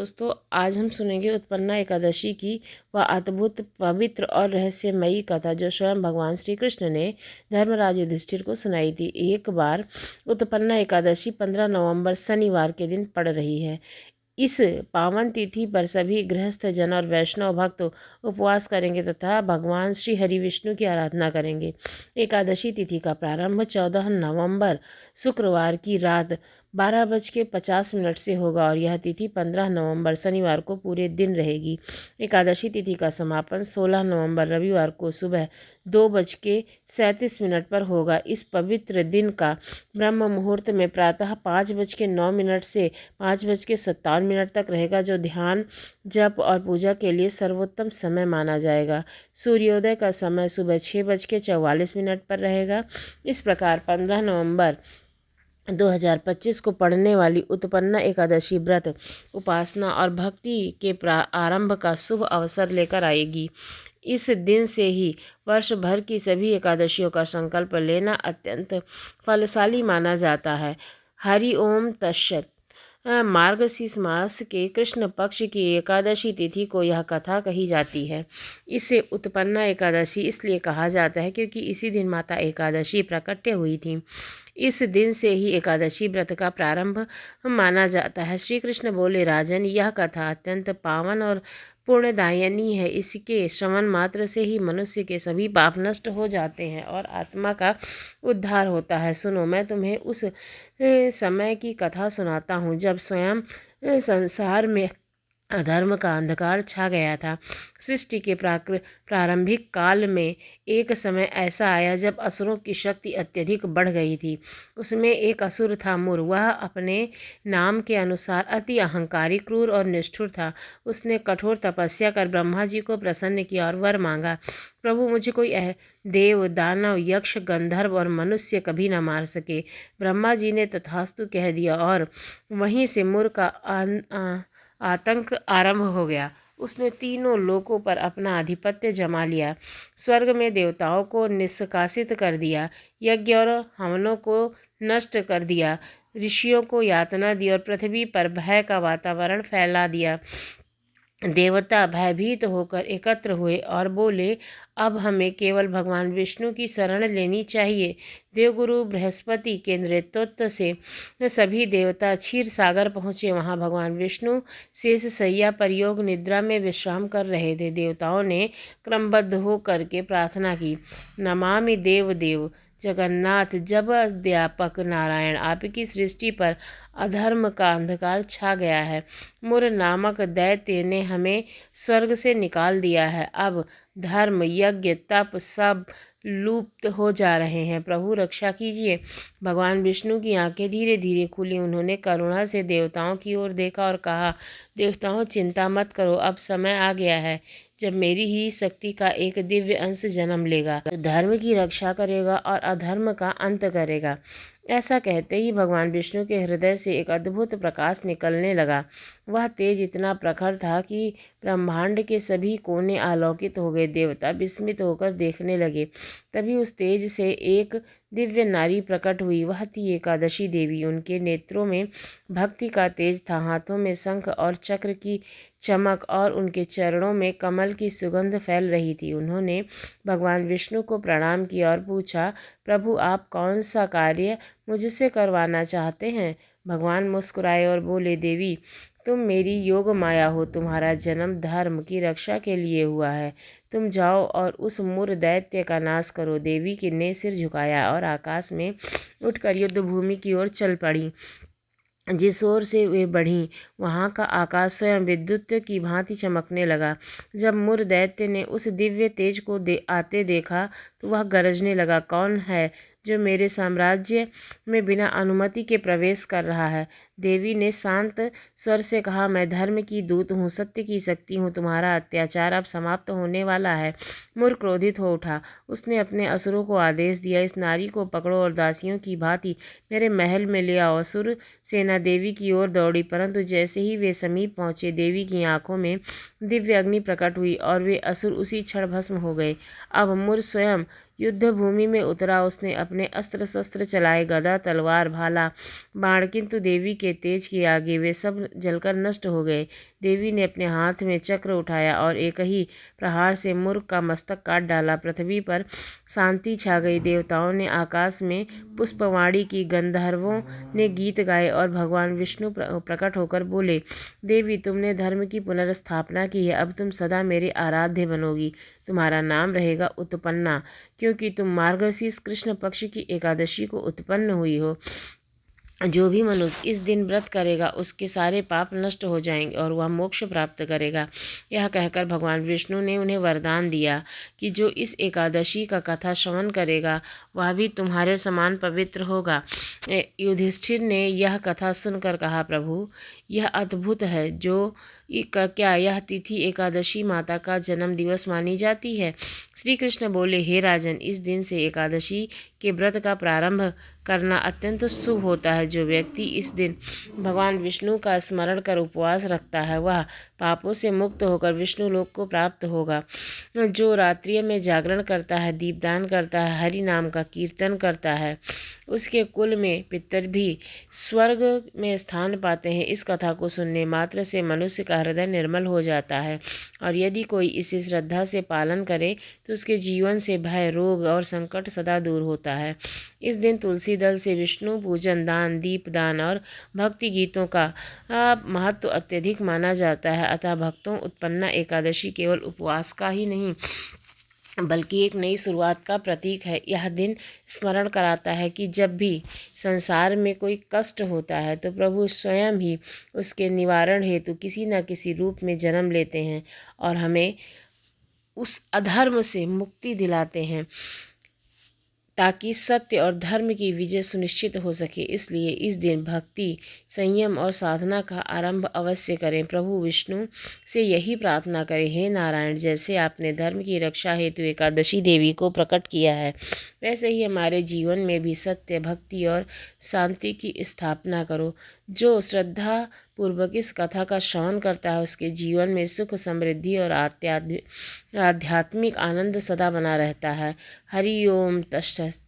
दोस्तों, आज हम सुनेंगे उत्पन्ना एकादशी की वह अद्भुत, पवित्र और रहस्यमयी कथा जो स्वयं भगवान श्री कृष्ण ने धर्मराज युधिष्ठिर को सुनाई थी। एक बार उत्पन्ना एकादशी 15 नवंबर शनिवार के दिन पड़ रही है। इस पावन तिथि पर सभी गृहस्थ जन और वैष्णव भक्त उपवास करेंगे तथा भगवान श्री हरि विष्णु की आराधना करेंगे। एकादशी तिथि का प्रारंभ 14 नवंबर शुक्रवार की रात 12:50 से होगा और यह तिथि 15 नवंबर शनिवार को पूरे दिन रहेगी। एकादशी तिथि का समापन 16 नवंबर रविवार को सुबह 2:37 पर होगा। इस पवित्र दिन का ब्रह्म मुहूर्त में प्रातः 5:09 से 5:57 तक रहेगा, जो ध्यान, जप और पूजा के लिए सर्वोत्तम समय माना जाएगा। सूर्योदय का समय सुबह 6:44 पर रहेगा। इस प्रकार 15 नवंबर 2025 को पड़ने वाली उत्पन्ना एकादशी व्रत, उपासना और भक्ति के आरंभ का शुभ अवसर लेकर आएगी। इस दिन से ही वर्ष भर की सभी एकादशियों का संकल्प लेना अत्यंत फलशाली माना जाता है। हरि ओम तत्सत। मार्गशीर्ष मास के कृष्ण पक्ष की एकादशी तिथि को यह कथा कही जाती है। इसे उत्पन्ना एकादशी इसलिए कहा जाता है क्योंकि इसी दिन माता एकादशी प्रकट हुई थी। इस दिन से ही एकादशी व्रत का प्रारंभ माना जाता है। श्री कृष्ण बोले, राजन, यह कथा अत्यंत पावन और पुण्यदायिनी है। इसके श्रवण मात्र से ही मनुष्य के सभी पाप नष्ट हो जाते हैं और आत्मा का उद्धार होता है। सुनो, मैं तुम्हें उस समय की कथा सुनाता हूँ जब स्वयं संसार में अधर्म का अंधकार छा गया था। सृष्टि के प्रारंभिक काल में एक समय ऐसा आया जब असुरों की शक्ति अत्यधिक बढ़ गई थी। उसमें एक असुर था, मुर। वह अपने नाम के अनुसार अति अहंकारी, क्रूर और निष्ठुर था। उसने कठोर तपस्या कर ब्रह्मा जी को प्रसन्न किया और वर मांगा, प्रभु, मुझे कोई देव, दानव, यक्ष, गंधर्व और मनुष्य कभी न मार सके। ब्रह्मा जी ने तथास्तु कह दिया और वहीं से मुर का आतंक आरंभ हो गया। उसने तीनों लोकों पर अपना आधिपत्य जमा लिया। स्वर्ग में देवताओं को निष्कासित कर दिया, यज्ञ और हवनों को नष्ट कर दिया, ऋषियों को यातना दी और पृथ्वी पर भय का वातावरण फैला दिया। देवता भयभीत होकर एकत्र हुए और बोले, अब हमें केवल भगवान विष्णु की शरण लेनी चाहिए। देवगुरु बृहस्पति के नेतृत्व से सभी देवता क्षीर सागर पहुँचे। वहाँ भगवान विष्णु शेष शैया पर योग निद्रा में विश्राम कर रहे थे। देवताओं ने क्रमबद्ध होकर के प्रार्थना की, नमामि देव देव जगन्नाथ, जब अध्यापक नारायण, आपकी सृष्टि पर अधर्म का अंधकार छा गया है। मुर नामक दैत्य ने हमें स्वर्ग से निकाल दिया है। अब धर्म, यज्ञ, तप सब लुप्त हो जा रहे हैं। प्रभु, रक्षा कीजिए। भगवान विष्णु की आंखें धीरे धीरे खुली। उन्होंने करुणा से देवताओं की ओर देखा और कहा, देवताओं, चिंता मत करो। अब समय आ गया है जब मेरी ही शक्ति का एक दिव्य अंश जन्म लेगा, जो धर्म की रक्षा करेगा और अधर्म का अंत करेगा। ऐसा कहते ही भगवान विष्णु के हृदय से एक अद्भुत प्रकाश निकलने लगा। वह तेज इतना प्रखर था कि ब्रह्मांड के सभी कोने आलोकित हो गए। देवता विस्मित होकर देखने लगे। तभी उस तेज से एक दिव्य नारी प्रकट हुई। वह थी एकादशी देवी। उनके नेत्रों में भक्ति का तेज था, हाथों में शंख और चक्र की चमक और उनके चरणों में कमल की सुगंध फैल रही थी। उन्होंने भगवान विष्णु को प्रणाम किया और पूछा, प्रभु, आप कौन सा कार्य मुझसे करवाना चाहते हैं? भगवान मुस्कुराए और बोले, देवी, तुम मेरी योग माया हो। तुम्हारा जन्म धर्म की रक्षा के लिए हुआ है। तुम जाओ और उस मुर दैत्य का नाश करो। देवी ने सिर झुकाया और आकाश में उठकर युद्ध भूमि की ओर चल पड़ी। जिस ओर से वे बढ़ीं, वहाँ का आकाश स्वयं विद्युत की भांति चमकने लगा। जब मुर दैत्य ने उस दिव्य तेज को आते देखा तो वह गरजने लगा, कौन है जो मेरे साम्राज्य में बिना अनुमति के प्रवेश कर रहा है? देवी ने शांत स्वर से कहा, मैं धर्म की दूत हूँ, सत्य की शक्ति हूँ। तुम्हारा अत्याचार अब समाप्त होने वाला है। मुर क्रोधित हो उठा। उसने अपने असुरों को आदेश दिया, इस नारी को पकड़ो और दासियों की भांति मेरे महल में ले आओ। असुर सेना देवी की ओर दौड़ी, परंतु जैसे ही वे समीप पहुँचे, देवी की आंखों में दिव्य अग्नि प्रकट हुई और वे असुर उसी क्षण भस्म हो गए। अब मुर स्वयं युद्ध भूमि में उतरा। उसने अपने अस्त्र शस्त्र चलाए, गदा, तलवार, भाला, बाण, किंतु देवी के के तेज के आगे वे सब जलकर नष्ट हो गए। देवी ने अपने हाथ में चक्र उठाया और एक ही प्रहार से मूर्ख का मस्तक काट डाला। पृथ्वी पर शांति छा गई। देवताओं ने आकाश में पुष्पवाणी की, गंधर्वों ने गीत गाए और भगवान विष्णु प्रकट होकर बोले, देवी तुमने धर्म की पुनर्स्थापना की है, अब तुम सदा मेरे आराध्य बनोगी। तुम्हारा नाम रहेगा उत्पन्ना, क्योंकि तुम मार्गशीर्ष कृष्ण पक्ष की एकादशी को उत्पन्न हुई हो। जो भी मनुष्य इस दिन व्रत करेगा उसके सारे पाप नष्ट हो जाएंगे और वह मोक्ष प्राप्त करेगा। यह कहकर भगवान विष्णु ने उन्हें वरदान दिया कि जो इस एकादशी का कथा श्रवण करेगा वह भी तुम्हारे समान पवित्र होगा। युधिष्ठिर ने यह कथा सुनकर कहा, प्रभु यह अद्भुत है। क्या यह तिथि एकादशी माता का जन्म दिवस मानी जाती है? श्री कृष्ण बोले, हे राजन, इस दिन से एकादशी के व्रत का प्रारंभ करना अत्यंत शुभ होता है। जो व्यक्ति इस दिन भगवान विष्णु का स्मरण कर उपवास रखता है वह पापों से मुक्त होकर विष्णु लोक को प्राप्त होगा। जो रात्रि में जागरण करता है, दीपदान करता है, हरि नाम का कीर्तन करता है, उसके कुल में पितर भी स्वर्ग में स्थान पाते हैं। इस कथा को सुनने मात्र से मनुष्य का हृदय निर्मल हो जाता है और यदि कोई इसे श्रद्धा से पालन करे तो उसके जीवन से भय, रोग और संकट सदा दूर होता है। इस दिन तुलसी दल से विष्णु पूजन, दान, दीपदान और भक्ति गीतों का महत्व अत्यधिक माना जाता है। अतः भक्तों, उत्पन्ना एकादशी केवल उपवास का ही नहीं बल्कि एक नई शुरुआत का प्रतीक है। यह दिन स्मरण कराता है कि जब भी संसार में कोई कष्ट होता है तो प्रभु स्वयं ही उसके निवारण हेतु किसी न किसी रूप में जन्म लेते हैं और हमें उस अधर्म से मुक्ति दिलाते हैं ताकि सत्य और धर्म की विजय सुनिश्चित हो सके। इसलिए इस दिन भक्ति, संयम और साधना का आरंभ अवश्य करें। प्रभु विष्णु से यही प्रार्थना करें, हे नारायण, जैसे आपने धर्म की रक्षा हेतु एकादशी देवी को प्रकट किया है वैसे ही हमारे जीवन में भी सत्य, भक्ति और शांति की स्थापना करो। जो श्रद्धा पूर्वक इस कथा का श्रवण करता है उसके जीवन में सुख, समृद्धि और आध्यात्मिक आनंद सदा बना रहता है। हरि ओम तत्सत।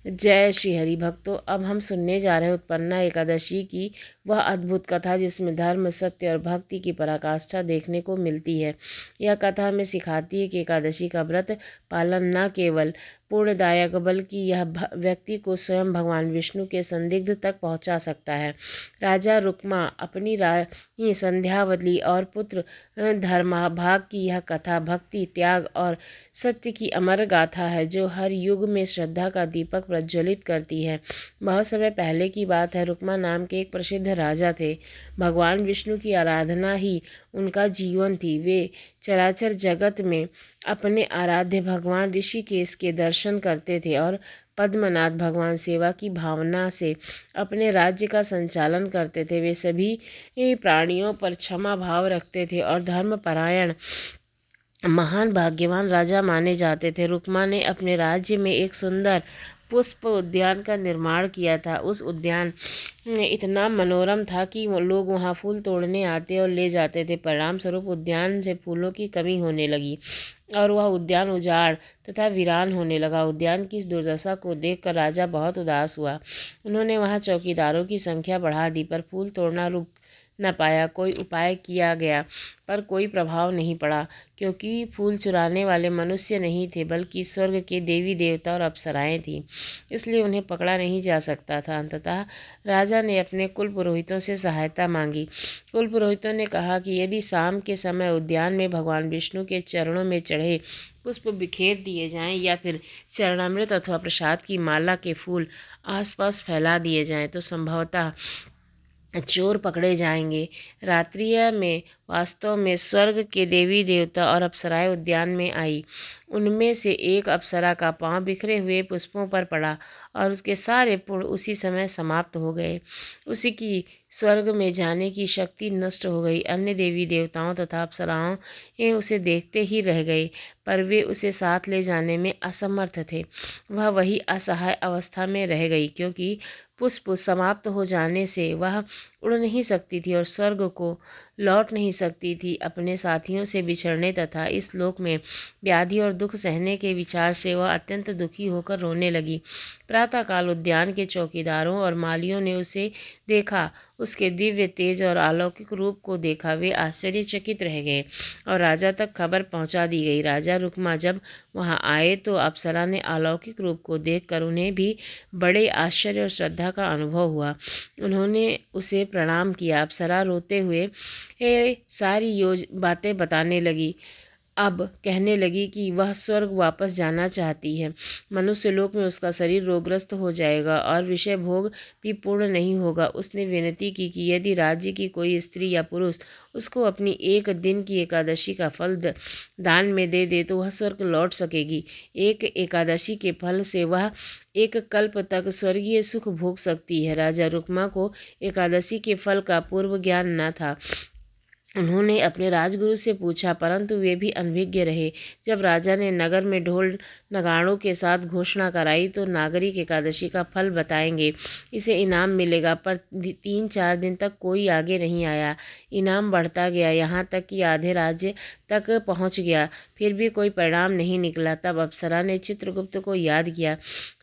जय श्री हरि। भक्तों, अब हम सुनने जा रहे हैं उत्पन्ना एकादशी की वह अद्भुत कथा जिसमें धर्म, सत्य और भक्ति की पराकाष्ठा देखने को मिलती है। यह कथा हमें सिखाती है कि एकादशी का व्रत पालन न केवल पुण्यदायक बल्कि यह व्यक्ति को स्वयं भगवान विष्णु के संदिग्ध तक पहुंचा सकता है। राजा रुक्मा, अपनी रानी संध्यावली और पुत्र धर्मभाग की यह कथा भक्ति, त्याग और सत्य की अमर गाथा है जो हर युग में श्रद्धा का दीपक प्रज्वलित करती है। बहुत समय पहले की बात है। रुक्मा नाम के एक प्रसिद्ध राजा थे। भगवान विष्णु की आराधना ही उनका जीवन थी। वे चराचर जगत में अपने आराध्य भगवान ऋषिकेश के दर्शन करते थे और पद्मनाथ भगवान सेवा की भावना से अपने राज्य का संचालन करते थे। वे सभी प्राणियों पर क्षमा भाव रखते थे और धर्मपरायण महान भाग्यवान राजा माने जाते थे। रुक्मा ने अपने राज्य में एक सुंदर पुष्प उद्यान का निर्माण किया था। उस उद्यान इतना मनोरम था कि लोग वहाँ फूल तोड़ने आते और ले जाते थे। परिणाम स्वरूप उद्यान से फूलों की कमी होने लगी और वह उद्यान उजाड़ तथा वीरान होने लगा। उद्यान की इस दुर्दशा को देखकर राजा बहुत उदास हुआ। उन्होंने वहाँ चौकीदारों की संख्या बढ़ा दी पर फूल तोड़ना रुक न पाया। कोई उपाय किया गया पर कोई प्रभाव नहीं पड़ा, क्योंकि फूल चुराने वाले मनुष्य नहीं थे बल्कि स्वर्ग के देवी देवता और अप्सराएं थीं, इसलिए उन्हें पकड़ा नहीं जा सकता था। अंततः राजा ने अपने कुल पुरोहितों से सहायता मांगी। कुल पुरोहितों ने कहा कि यदि शाम के समय उद्यान में भगवान विष्णु के चरणों में चढ़े पुष्प बिखेर दिए जाएं या फिर चरणामृत अथवा प्रसाद की माला के फूल आसपास फैला दिए जाएं तो संभवतः चोर पकड़े जाएंगे। रात्रि में वास्तव में स्वर्ग के देवी देवता और अप्सराएं उद्यान में आई। उनमें से एक अप्सरा का पांव बिखरे हुए पुष्पों पर पड़ा और उसके सारे पुण्य उसी समय समाप्त हो गए। उसी की स्वर्ग में जाने की शक्ति नष्ट हो गई। अन्य देवी देवताओं तथा अप्सराओं उसे देखते ही रह गए पर वे उसे साथ ले जाने में असमर्थ थे। वह वही असहाय अवस्था में रह गई क्योंकि पुष्प समाप्त हो जाने से वह उड़ नहीं सकती थी और स्वर्ग को लौट नहीं सकती थी। अपने साथियों से बिछड़ने तथा इस लोक में व्याधि और दुख सहने के विचार से वह अत्यंत दुखी होकर रोने लगी। प्रातःकाल उद्यान के चौकीदारों और मालियों ने उसे देखा, उसके दिव्य तेज और अलौकिक रूप को देखा। वे आश्चर्यचकित रह गए और राजा तक खबर पहुंचा दी गई। राजा रुक्मा जब वहां आए तो अप्सरा ने अलौकिक रूप को देखकर उन्हें भी बड़े आश्चर्य और श्रद्धा का अनुभव हुआ। उन्होंने उसे प्रणाम किया। अप्सरा रोते हुए सारी बातें बताने लगी। अब कहने लगी कि वह स्वर्ग वापस जाना चाहती है। मनुष्य लोक में उसका शरीर रोगग्रस्त हो जाएगा और विषय भोग भी पूर्ण नहीं होगा। उसने विनती की कि यदि राज्य की कोई स्त्री या पुरुष उसको अपनी एक दिन की एकादशी का फल दान में दे दे तो वह स्वर्ग लौट सकेगी। एक एकादशी के फल से वह एक कल्प तक स्वर्गीय सुख भोग सकती है। राजा रुक्मा को एकादशी के फल का पूर्व ज्ञान न था। उन्होंने अपने राजगुरु से पूछा, परंतु वे भी अनभिज्ञ रहे। जब राजा ने नगर में ढोल नगाड़ों के साथ घोषणा कराई तो नागरिक एकादशी का फल बताएंगे, इसे इनाम मिलेगा, पर 3-4 दिन तक कोई आगे नहीं आया। इनाम बढ़ता गया, यहाँ तक कि आधे राज्य तक पहुँच गया, फिर भी कोई परिणाम नहीं निकला। तब अप्सरा ने चित्रगुप्त को याद किया।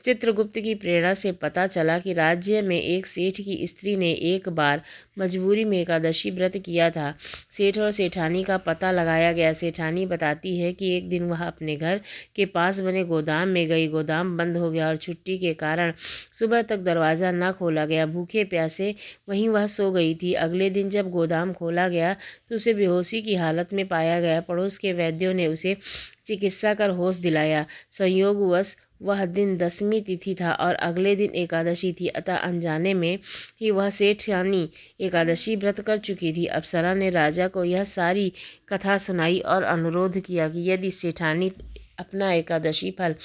चित्रगुप्त की प्रेरणा से पता चला कि राज्य में एक सेठ की स्त्री ने एक बार मजबूरी में एकादशी व्रत किया था। सेठ और सेठानी का पता लगाया गया। सेठानी बताती है कि एक दिन वह अपने घर के पास बने गोदाम में गई। गोदाम बंद हो गया और छुट्टी के कारण सुबह तक दरवाज़ा न खोला गया। भूखे प्यासे वहीं वह सो गई थी। अगले दिन जब गोदाम खोला गया तो उसे बेहोशी की हालत में पाया गया। पड़ोस के वैद्यों ने उसे चिकित्सा कर होश दिलाया। संयोगवश वह दिन 10वीं तिथि था और अगले दिन एकादशी थी, अतः अनजाने में ही वह सेठानी एकादशी व्रत कर चुकी थी। अप्सरा ने राजा को यह सारी कथा सुनाई और अनुरोध किया कि यदि सेठानी अपना एकादशी फल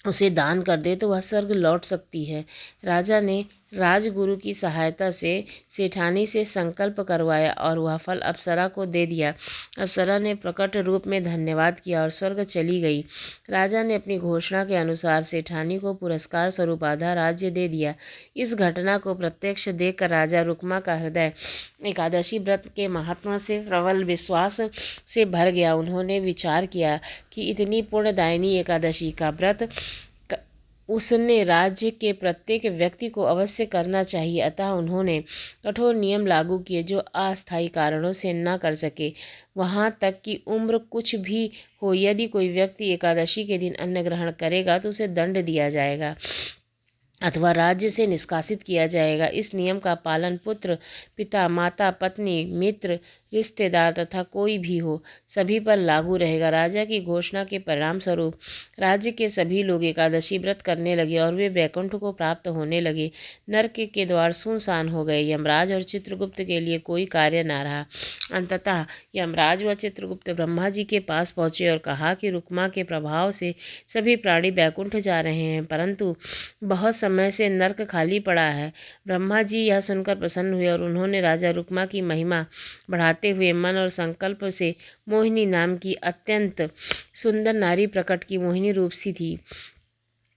उसे दान कर दे तो वह स्वर्ग लौट सकती है। राजा ने राजगुरु की सहायता से सेठानी से संकल्प करवाया और वह फल अप्सरा को दे दिया। अप्सरा ने प्रकट रूप में धन्यवाद किया और स्वर्ग चली गई। राजा ने अपनी घोषणा के अनुसार सेठानी को पुरस्कार स्वरूप आधा राज्य दे दिया। इस घटना को प्रत्यक्ष देखकर राजा रुक्मा का हृदय एकादशी व्रत के महात्मा से प्रबल विश्वास से भर गया। उन्होंने विचार किया कि इतनी पुण्यदायिनी एकादशी का व्रत उसने राज्य के प्रत्येक व्यक्ति को अवश्य करना चाहिए। अतः उन्होंने कठोर नियम लागू किए जो अस्थायी कारणों से न कर सके। वहाँ तक कि उम्र कुछ भी हो, यदि कोई व्यक्ति एकादशी के दिन अन्न ग्रहण करेगा तो उसे दंड दिया जाएगा अथवा राज्य से निष्कासित किया जाएगा। इस नियम का पालन पुत्र, पिता, माता, पत्नी, मित्र, रिश्तेदार तथा कोई भी हो, सभी पर लागू रहेगा। राजा की घोषणा के परिणाम स्वरूप राज्य के सभी लोग एकादशी व्रत करने लगे और वे वैकुंठ को प्राप्त होने लगे। नरक के द्वार सुनसान हो गए। यमराज और चित्रगुप्त के लिए कोई कार्य न रहा। अंततः यमराज व चित्रगुप्त ब्रह्मा जी के पास पहुँचे और कहा कि रुक्मा के प्रभाव से सभी प्राणी वैकुंठ जा रहे हैं, परंतु बहुत समय से नरक खाली पड़ा है। ब्रह्मा जी यह सुनकर प्रसन्न हुए और उन्होंने राजा रुक्मा की महिमा बढ़ाते हुए मन और संकल्प से मोहिनी नाम की अत्यंत सुंदर नारी प्रकट की। मोहिनी रूप सी थी।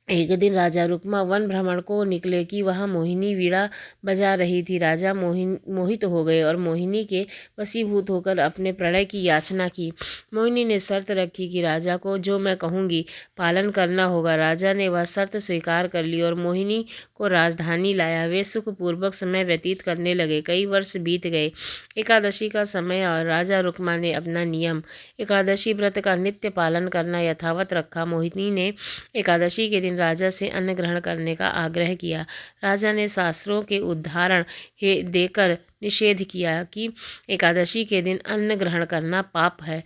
एक दिन राजा रुक्मा वन भ्रमण को निकले कि वहाँ मोहिनी वीणा बजा रही थी। राजा मोहित हो गए और मोहिनी के वशीभूत होकर अपने प्रणय की याचना की। मोहिनी ने शर्त रखी कि राजा को जो मैं कहूँगी पालन करना होगा। राजा ने वह शर्त स्वीकार कर ली और मोहिनी को राजधानी लाया। वे सुखपूर्वक समय व्यतीत करने लगे। कई वर्ष बीत गए। एकादशी का समय और राजा रुक्मा ने अपना नियम एकादशी व्रत का नित्य पालन करना यथावत रखा। मोहिनी ने एकादशी के दिन राजा से अन्न ग्रहण करने का आग्रह किया। राजा ने शास्त्रों के उदाहरण देकर निषेध किया कि एकादशी के दिन अन्न ग्रहण करना पाप है,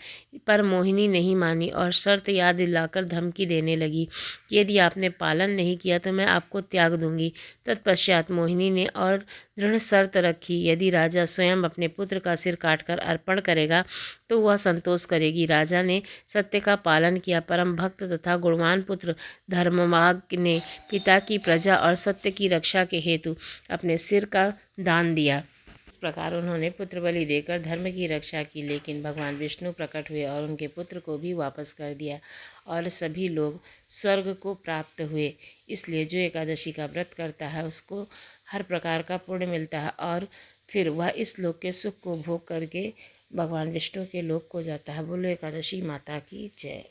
पर मोहिनी नहीं मानी और शर्त याद दिलाकर धमकी देने लगी कि यदि आपने पालन नहीं किया तो मैं आपको त्याग दूंगी। तत्पश्चात मोहिनी ने और दृढ़ शर्त रखी, यदि राजा स्वयं अपने पुत्र का सिर काटकर अर्पण करेगा तो वह संतोष करेगी। राजा ने सत्य का पालन किया। परम भक्त तथा गुणवान पुत्र धर्ममाग ने पिता की प्रजा और सत्य की रक्षा के हेतु अपने सिर का दान दिया। इस प्रकार उन्होंने पुत्र बलि देकर धर्म की रक्षा की, लेकिन भगवान विष्णु प्रकट हुए और उनके पुत्र को भी वापस कर दिया और सभी लोग स्वर्ग को प्राप्त हुए। इसलिए जो एकादशी का व्रत करता है उसको हर प्रकार का पुण्य मिलता है और फिर वह इस लोक के सुख को भोग करके भगवान विष्णु के लोक को जाता है। बोलो एकादशी माता की जय।